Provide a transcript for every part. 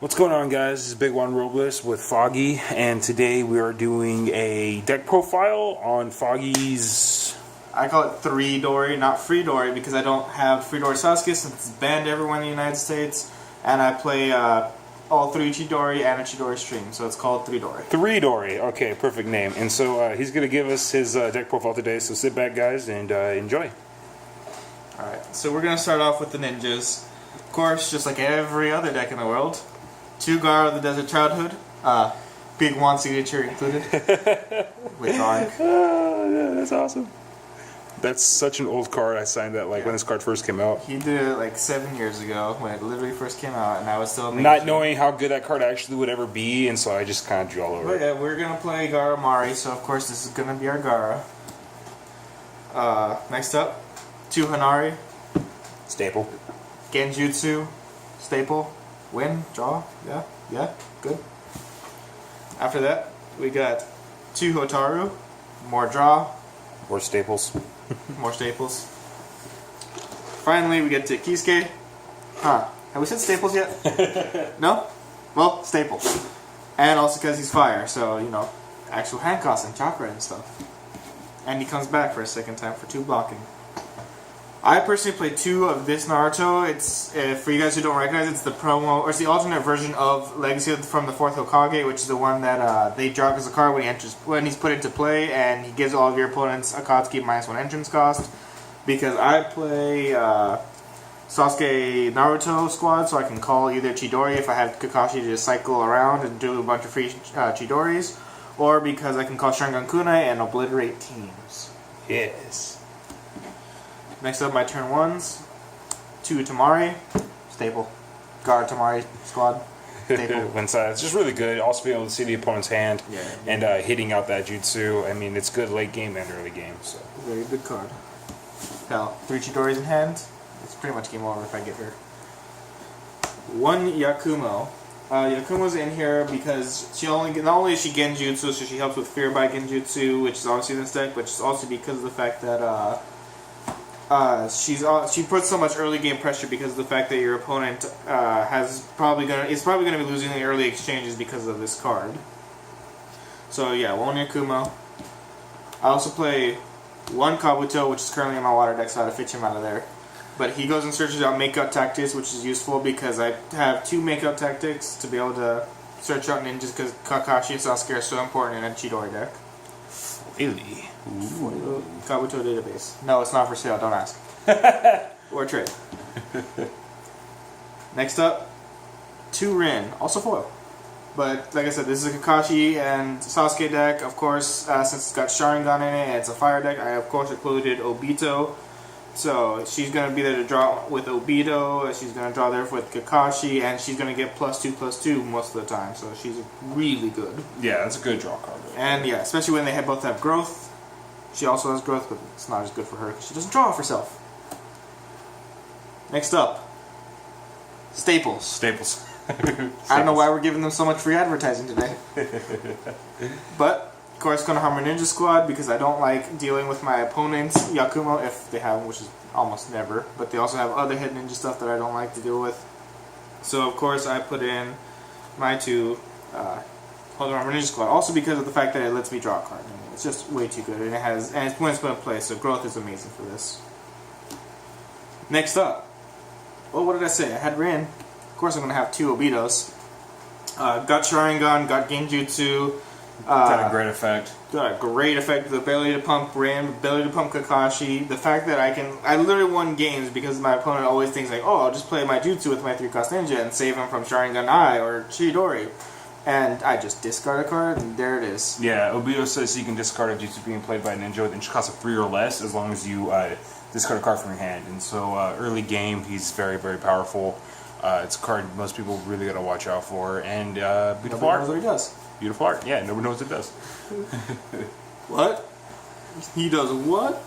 What's going on, guys? This is Big One Robles with Foggy, and today we are doing a deck profile on Foggy's... I call it 3-Dory, not Free-Dory, because I don't have Free-Dory Sasuke since it's banned everywhere in the United States, and I play all 3 Chidori and a Chidori stream, so it's called 3-Dory. 3-Dory, okay, perfect name. And so he's going to give us his deck profile today, so sit back, guys, and enjoy. Alright, so we're going to start off with the ninjas. Of course, just like every other deck in the world. 2 Gar of the Desert Childhood, Big One signature included, with Arc. Oh, yeah, that's awesome. That's such an old card. I signed that when this card first came out. He did it like 7 years ago when it literally first came out, and I was still not knowing how good that card actually would ever be, and so I just kind of drew all over but it. yeah, we're gonna play Gara Mari, so of course this is gonna be our Gara. Next up, 2 Hanari. Staple. Genjutsu. Staple. Win. Draw. Yeah. Good. After that, we got 2 Hotaru. More draw. More staples. More staples. Finally, we get to Kisuke. Have we said staples yet? No? Well, staples. And also because he's fire, so, you know, actual hand cost and chakra and stuff. And he comes back for a second time for 2 blocking. I personally played 2 of this Naruto. It's, for you guys who don't recognize it, it's the promo, or it's the alternate version of Legacy from the 4th Hokage, which is the one that they draw as a card when he's put into play, and he gives all of your opponents Akatsuki -1 entrance cost. Because I play Sasuke Naruto squad, so I can call either Chidori if I have Kakashi to just cycle around and do a bunch of free Chidoris, or because I can call Sharingan Kunai and obliterate teams. Yes. Next up, my turn 1s. 2 Tamari. Staple. Guard Tamari squad. Staple. When it's just really good. Also being able to see the opponent's hand and hitting out that Jutsu. I mean, it's good late game and early game. So Very good card. Hell, 3 Chidoris in hand. It's pretty much game over if I get her. 1 Yakumo. Yakumo's in here because not only is she Genjutsu, so she helps with Fear by Genjutsu, which is obviously in this deck, but it's also because of the fact that she puts so much early game pressure because of the fact that your opponent is probably gonna be losing the early exchanges because of this card. So yeah, 1 Yakumo. I also play 1 Kabuto, which is currently in my water deck, so I had to fetch him out of there. But he goes and searches out Make-Out Tactics, which is useful because I have 2 Make-Out Tactics to be able to search out ninjas because Kakashi and Sasuke are so important in a Chidori deck. really. Ooh. Kabuto database. No, it's not for sale, don't ask. Or trade. Next up, 2 Rin, also foil. But like I said, this is a Kakashi and Sasuke deck. Of course, since it's got Sharingan in it and it's a fire deck, I of course included Obito. So she's going to be there to draw with Obito, she's going to draw there with Kakashi, and she's going to get +2/+2 most of the time. So she's really good. Yeah, that's a good draw card. And yeah, especially when they both have growth. She also has growth, but it's not as good for her because she doesn't draw off herself. Next up, Staples. Staples. I don't know why we're giving them so much free advertising today. But, of course, Konohama Ninja Squad, because I don't like dealing with my opponent's Yakumo, if they have them, which is almost never. But they also have other head ninja stuff that I don't like to deal with. So, of course, I put in my 2 Konohama Ninja Squad. Also because of the fact that it lets me draw a card. I mean, it's just way too good. And it's when it's put in play, so growth is amazing for this. Next up. Well, what did I say? I had Rin. Of course, I'm going to have 2 Obitos. Got Sharingan, got Genjutsu. Got a great effect. Got a great effect. The ability to pump Rin, ability to pump Kakashi. The fact that I literally won games because my opponent always thinks like, oh, I'll just play my Jutsu with my 3-cost ninja and save him from Sharingan I or Chidori. And I just discard a card, and there it is. Yeah, Obito says you can discard a Jutsu being played by a ninja with a cost of 3 or less as long as you discard a card from your hand. And so early game, he's very, very powerful. It's a card most people really got to watch out for. And beautiful art. Nobody knows what he does. Beautiful art. Yeah, nobody knows what it does. What? He does what?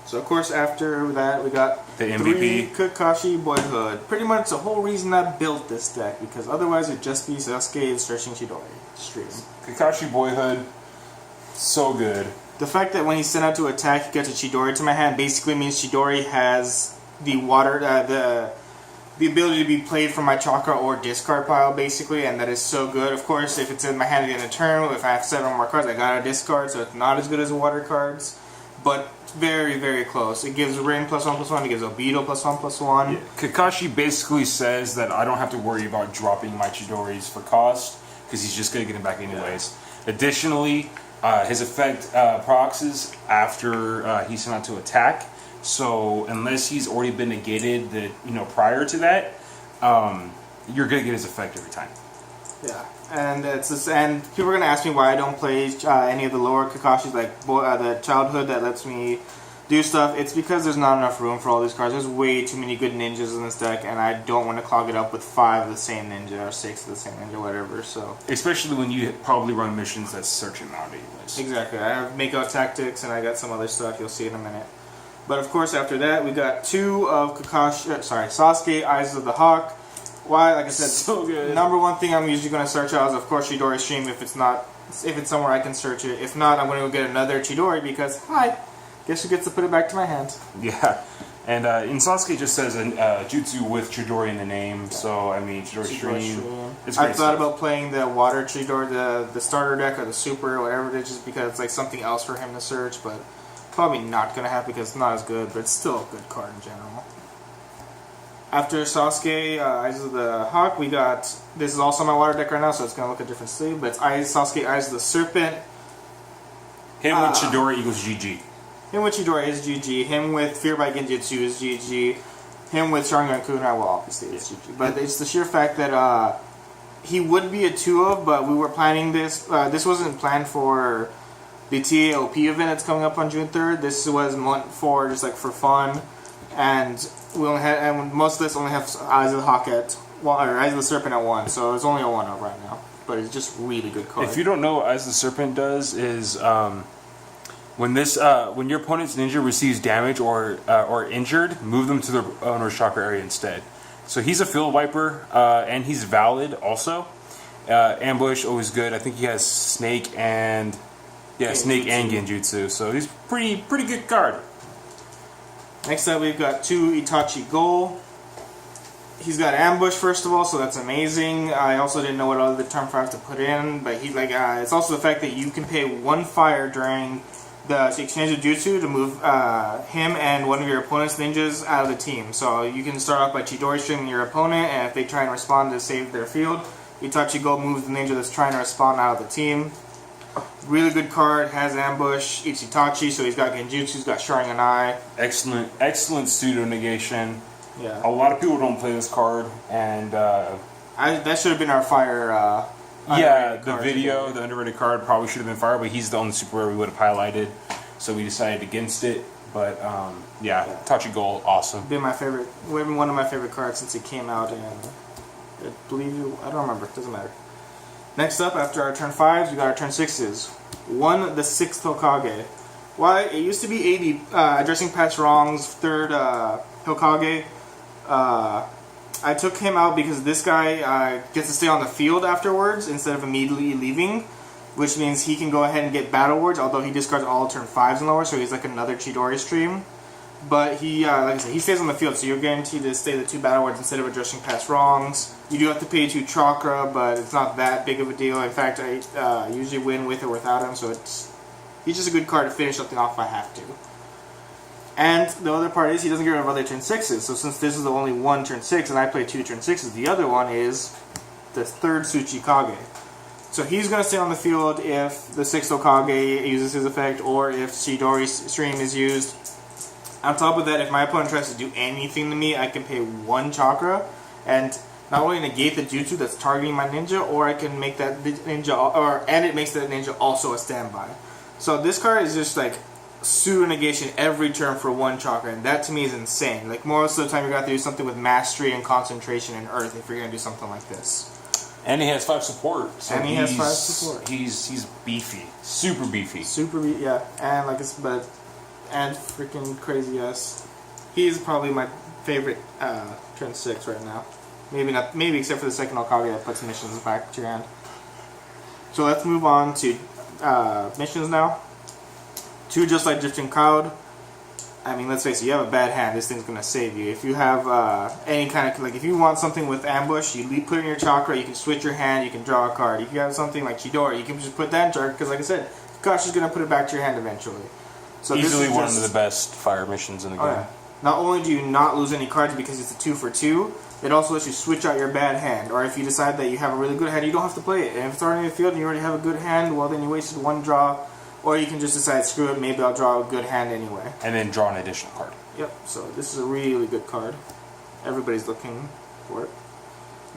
So, of course, after that, we got the MVP. 3 Kakashi Boyhood. Pretty much the whole reason I built this deck, because otherwise it'd just be Sasuke searching Chidori. Stream. Kakashi Boyhood, so good. The fact that when he's sent out to attack, he gets a Chidori to my hand basically means Chidori has the water, the ability to be played from my chakra or discard pile, basically, and that is so good. Of course, if it's in my hand at the end of turn, if I have 7 more cards, I gotta discard, so it's not as good as the water cards, but very, very close. It gives Rain +1/+1, it gives Obito +1/+1. Yeah. Kakashi basically says that I don't have to worry about dropping my Chidoris for cost, because he's just going to get them back anyways. Additionally, his effect procs after he's sent out to attack. So unless he's already been negated, prior to that, you're gonna get his effect every time. Yeah, and and people are gonna ask me why I don't play any of the lower Kakashis, like the childhood that lets me do stuff. It's because there's not enough room for all these cards. There's way too many good ninjas in this deck, and I don't want to clog it up with 5 of the same ninja or 6 of the same ninja, whatever. So especially when you probably run missions that's searching out anyways. Exactly. I have Makeout Tactics, and I got some other stuff. You'll see in a minute. But of course, after that, we got 2 of Sasuke, Eyes of the Hawk. Why? Like I said, so good. Number one thing I'm usually going to search out is, of course, Chidori Stream. If it's somewhere I can search it. If not, I'm going to go get another Chidori because guess who gets to put it back to my hand? Yeah, and in Sasuke just says Jutsu with Chidori in the name. So I mean, Chidori Stream. It's great I thought about playing the Water Chidori, the starter deck or the Super or whatever it is, just because it's like something else for him to search, but. Probably not going to happen because it's not as good, but it's still a good card in general. After Sasuke, Eyes of the Hawk, we got... This is also my water deck right now, so it's going to look a different sleeve, but it's Sasuke, Eyes of the Serpent. Him with Chidori equals GG. Him with Chidori is GG. Him with Fear by Genjutsu is GG. Him with Sharingan Kunai, well, obviously it's GG. But it's the sheer fact that he would be a 2-of, but we were planning this. This wasn't planned for... the TAOP event that's coming up on June 3rd. This was meant for just like for fun, and we only had, and most of this only have Eyes of the Hawk or Eyes of the Serpent at 1, so it's only a 1-of right now. But it's just really good card. If you don't know what Eyes of the Serpent does is when your opponent's ninja receives damage or injured, move them to their owner's chakra area instead. So he's a field wiper and he's valid also. Ambush always good. I think he has Snake and. Yeah, Snake and Genjutsu, so he's pretty good card. Next up, we've got 2 Itachi Gol. He's got Ambush first of all, so that's amazing. I also didn't know what other term for I have to put in, but it's also the fact that you can pay 1 fire during the exchange of Jutsu to move him and one of your opponent's ninjas out of the team. So you can start off by Chidori streaming your opponent, and if they try and respond to save their field, Itachi Gol moves the ninja that's trying to respond out of the team. Really good card, has Ambush, it's Itachi, so he's got Genjutsu, he's got Sharingan Eye. Excellent pseudo negation. Yeah. A lot of people don't play this card, and that should have been our fire. The underrated card probably should have been fire, but he's the only super rare we would have highlighted, so we decided against it. But Itachi Gol, awesome. Been one of my favorite cards since it came out, and I don't remember. It doesn't matter. Next up, after our turn 5s, we got our turn 6s. 1, the 6th Hokage. Why? It used to be 80, addressing past wrongs, 3rd Hokage. I took him out because this guy gets to stay on the field afterwards instead of immediately leaving, which means he can go ahead and get Battle Words, although he discards all turn 5s and lower, so he's like another Chidori stream. But he, like I said, he stays on the field, so you're guaranteed to stay the 2 Battle Words instead of addressing past wrongs. You do have to pay 2 Chakra, but it's not that big of a deal. In fact, I usually win with or without him, so he's just a good card to finish something off if I have to. And the other part is he doesn't get rid of other turn 6s, so since this is the only 1 turn 6 and I play 2 turn 6s, the other one is the 3rd Tsuchikage. So he's going to stay on the field if the 6th Hokage uses his effect or if Chidori Stream is used. On top of that, if my opponent tries to do anything to me, I can pay 1 Chakra and not only negate the Jutsu that's targeting my ninja, or I can make that ninja, and it makes that ninja also a standby. So this card is just like pseudo negation every turn for 1 Chakra, and that to me is insane. Like most of the time, you're going to have to do something with mastery and concentration and Earth if you're going to do something like this. And he has 5 support. So and he has 5 support. He's beefy, super beefy. Yeah, and like it's and freaking crazy ass. He's probably my favorite turn 6 right now. Maybe except for the 2nd Hokage that puts missions back to your hand. So let's move on to missions now. 2 Just Like Drifting Cloud. I mean, let's face it, you have a bad hand, this thing's going to save you. If you have any kind of, like if you want something with ambush, you put it in your chakra, you can switch your hand, you can draw a card. If you have something like Chidori, you can just put that in chakra, because like I said, Kakashi's going to put it back to your hand eventually. So easily one of the best fire missions in the game. Yeah. Not only do you not lose any cards because it's a 2 for 2, it also lets you switch out your bad hand. Or if you decide that you have a really good hand, you don't have to play it. And if it's already in the field and you already have a good hand, well then you wasted one draw. Or you can just decide, screw it, maybe I'll draw a good hand anyway. And then draw an additional card. Yep, so this is a really good card. Everybody's looking for it.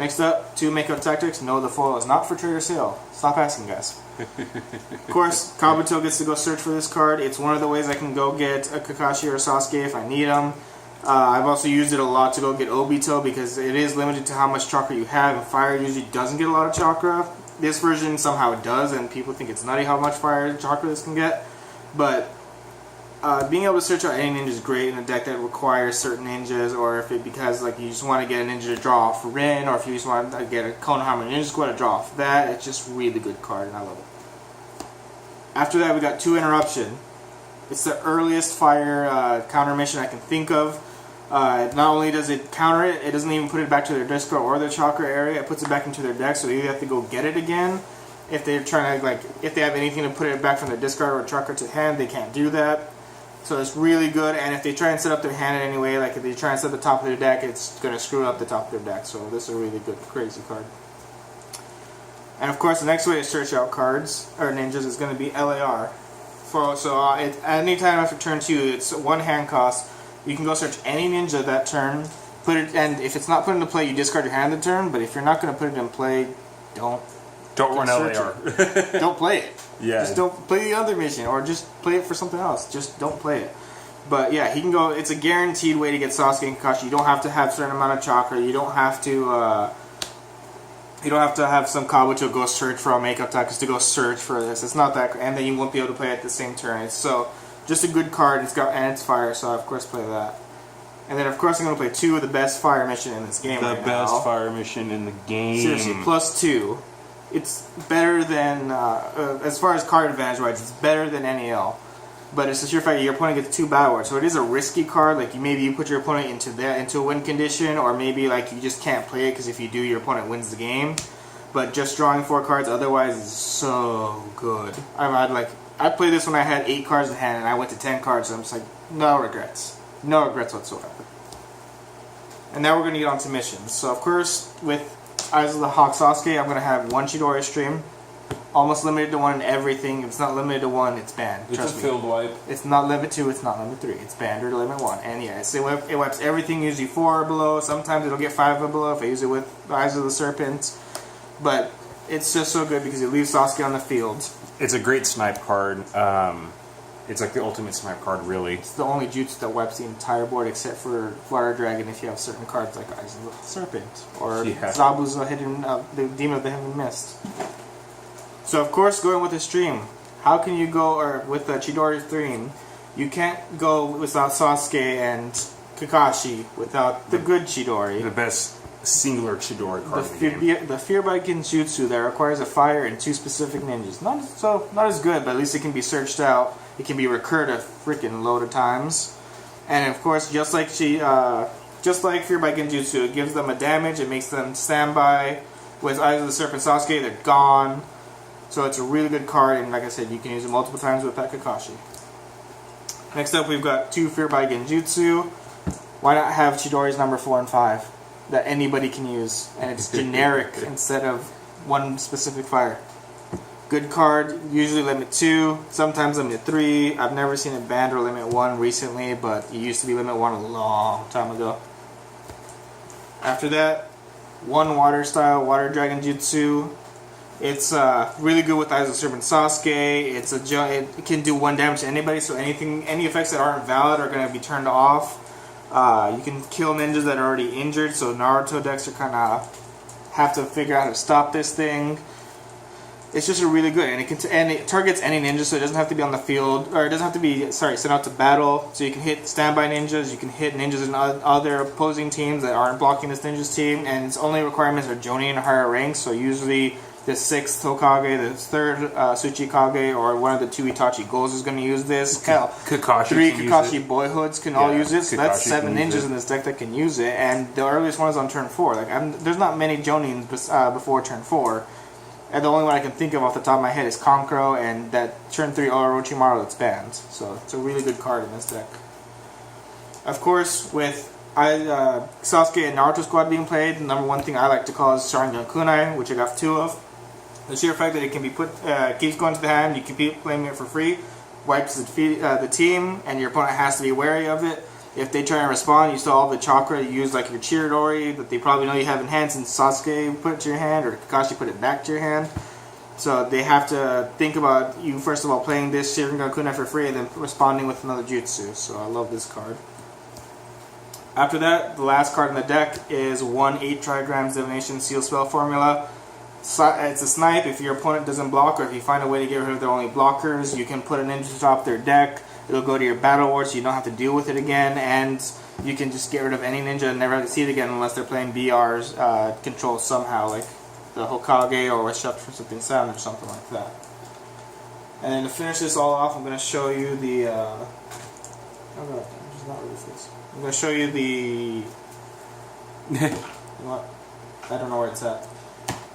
Next up, 2 Makeup Tactics. No, the foil is not for trigger sale. Stop asking, guys. Of course, Kabuto gets to go search for this card. It's one of the ways I can go get a Kakashi or a Sasuke if I need them. I've also used it a lot to go get Obito because it is limited to how much chakra you have, and fire usually doesn't get a lot of chakra. This version somehow it does, and people think it's nutty how much fire chakra this can get. But being able to search out any ninja is great in a deck that requires certain ninjas, or if it because like you just want to get a ninja to draw off Rin, or if you just want to get a Konohama ninja squad to draw off that, it's just a really good card, and I love it. After that, we got 2 Interruption. It's the earliest fire counter mission I can think of. Not only does it counter it, it doesn't even put it back to their discard or their chakra area. It puts it back into their deck, so they either have to go get it again. If they're trying to, like, if they have anything to put it back from their discard or chakra to hand, they can't do that. So it's really good. And if they try and set up their hand in any way, like if they try and set up the top of their deck, it's going to screw up the top of their deck. So this is a really good, crazy card. And of course, the next way to search out cards or ninjas is going to be LAR. Any time after turn 2, it's 1 hand cost. You can go search any ninja that turn, put it, and if it's not put into play, you discard your hand the turn. But if you're not going to put it in play, don't run LAR. Don't play it. Yeah. Just don't play the other mission, or just play it for something else. Just don't play it. But yeah, he can go. It's a guaranteed way to get Sasuke and Kakashi. You don't have to have a certain amount of chakra. You don't have to. You don't have to have some Kabuto go search for all makeup tactics to go search for this. It's not that, and then you won't be able to play it at the same turn. It's so. Just a good card. It's fire, so I of course play that. And then of course I'm going to play 2 of the best fire mission in this game right now. The best fire mission in the game. Seriously, +2. It's better than, as far as card advantage wise, it's better than NEL. But it's a sure fact your opponent gets 2 battle words, so it is a risky card. Like maybe you put your opponent into a win condition, or maybe like you just can't play it because if you do, your opponent wins the game. But just drawing 4 cards otherwise is so good. I played this when I had 8 cards in hand and I went to 10 cards, so I'm just like, no regrets. No regrets whatsoever. And now we're going to get on to missions. So of course, with Eyes of the Hawk Sasuke, I'm going to have 1 Chidori stream. Almost limited to 1 in everything. If it's not limited to 1, it's banned. It's a field wipe. It's not limit 2, it's not limit 3. It's banned or limit 1. And yeah, it wipes everything, usually 4 or below. Sometimes it'll get 5 or below if I use it with Eyes of the Serpent. But it's just so good because it leaves Sasuke on the field. It's a great snipe card. It's like the ultimate snipe card, really. It's the only jutsu that wipes the entire board except for Water Dragon if you have certain cards like Eyes of the Serpent. Or Zabu's the Demon of the Hidden Mist. So of course, going with the stream, how can you go, or with the Chidori stream, you can't go without Sasuke and Kakashi without the good Chidori. The best singular Chidori card the Fear by Genjutsu that requires a fire and 2 specific ninjas. Not as good, but at least it can be searched out. It can be recurred a freaking load of times. And of course, just like Fear by Genjutsu, it gives them a damage, it makes them standby. With Eyes of the Serpent Sasuke, they're gone. So it's a really good card, and like I said, you can use it multiple times with that Kakashi. Next up, we've got 2 Fear by Genjutsu. Why not have Chidori's number 4 and 5 that anybody can use, and it's generic instead of 1 specific fire. Good card, usually limit 2, sometimes limit 3. I've never seen it banned or limit 1 recently, but it used to be limit 1 a long time ago. After that, 1 Water Style, Water Dragon Jutsu. It's really good with Eyes of the Serpent Sasuke. It can do 1 damage to anybody, so any effects that aren't valid are going to be turned off. You can kill ninjas that are already injured, so Naruto decks are kind of have to figure out how to stop this thing. It's just a really good, and it targets any ninja, so it doesn't have to be on the field, or it doesn't have to be sent out to battle. So you can hit standby ninjas, you can hit ninjas in other opposing teams that aren't blocking this ninja's team, and its only requirements are Jonin and higher ranks. So usually the 6th Hokage, the 3rd Tsuchikage, or one of the 2 Itachi Gos is going to use this. Kakashi 3 can use Kakashi it. Boyhoods can all use it. So that's Kakashi 7 can use ninjas it. in this deck that can use it, and the earliest one is on turn 4. Like there's not many Jonins before turn 4. And the only one I can think of off the top of my head is Kankuro and that turn 3 Orochimaru that's banned. So it's a really good card in this deck. Of course, with Sasuke and Naruto squad being played, the number one thing I like to call is Sharingan Kunai, which I got 2 of. The sheer fact that it can be keeps going to the hand, you can keep playing it for free, wipes the team, and your opponent has to be wary of it. If they try and respond, you still have the chakra. You use like your Chiridori that they probably know you have in hand since Sasuke put it to your hand or Kakashi put it back to your hand. So they have to think about you first of all playing this Sharingan Kunai for free and then responding with another jutsu. So I love this card. After that, the last card in the deck is 1 8 Trigrams Divination Seal Spell Formula. It's a snipe. If your opponent doesn't block or if you find a way to get rid of their only blockers, you can put a ninja to top their deck. It'll go to your battle ward so you don't have to deal with it again, and you can just get rid of any ninja and never have to see it again unless they're playing BR's control somehow, like the Hokage or Shuffle for something sound or something like that. And then to finish this all off, I'm going to show you the... oh god, I'm just not ready for this. I'm going to show you the... what? I don't know where it's at.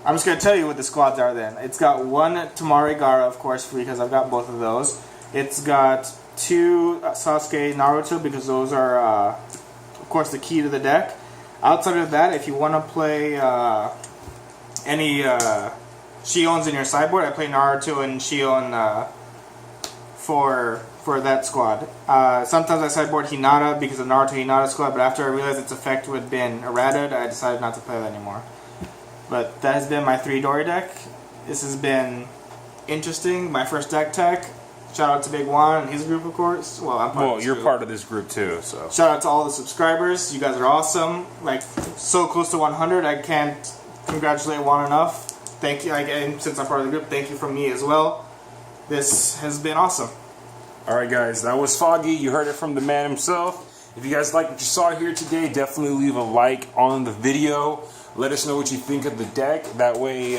I'm just going to tell you what the squads are then. It's got 1 Tamari Gaara, of course, because I've got both of those. It's got 2 Sasuke Naruto, because those are, of course, the key to the deck. Outside of that, if you want to play any Shions in your sideboard, I play Naruto and Shion for that squad. Sometimes I sideboard Hinata because of Naruto Hinata squad, but after I realized its effect would have been errated, I decided not to play that anymore. But that has been my 3 Dory deck. This has been interesting. My first deck tech. Shout out to Big Juan and his group, of course. Well, I'm part of this you're group. part of this group too, so. Shout out to all the subscribers. You guys are awesome. Like, so close to 100. I can't congratulate Juan enough. Thank you. And since I'm part of the group, thank you from me as well. This has been awesome. Alright guys, that was Foggy. You heard it from the man himself. If you guys like what you saw here today, definitely leave a like on the video. Let us know what you think of the deck. That way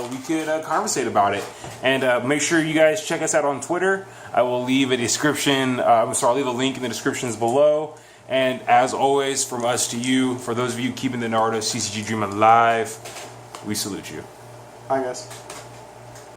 we could conversate about it. And make sure you guys check us out on Twitter. I will leave a description. I'll leave a link in the descriptions below. And as always, from us to you, for those of you keeping the Naruto CCG dream alive, we salute you. Bye, guys.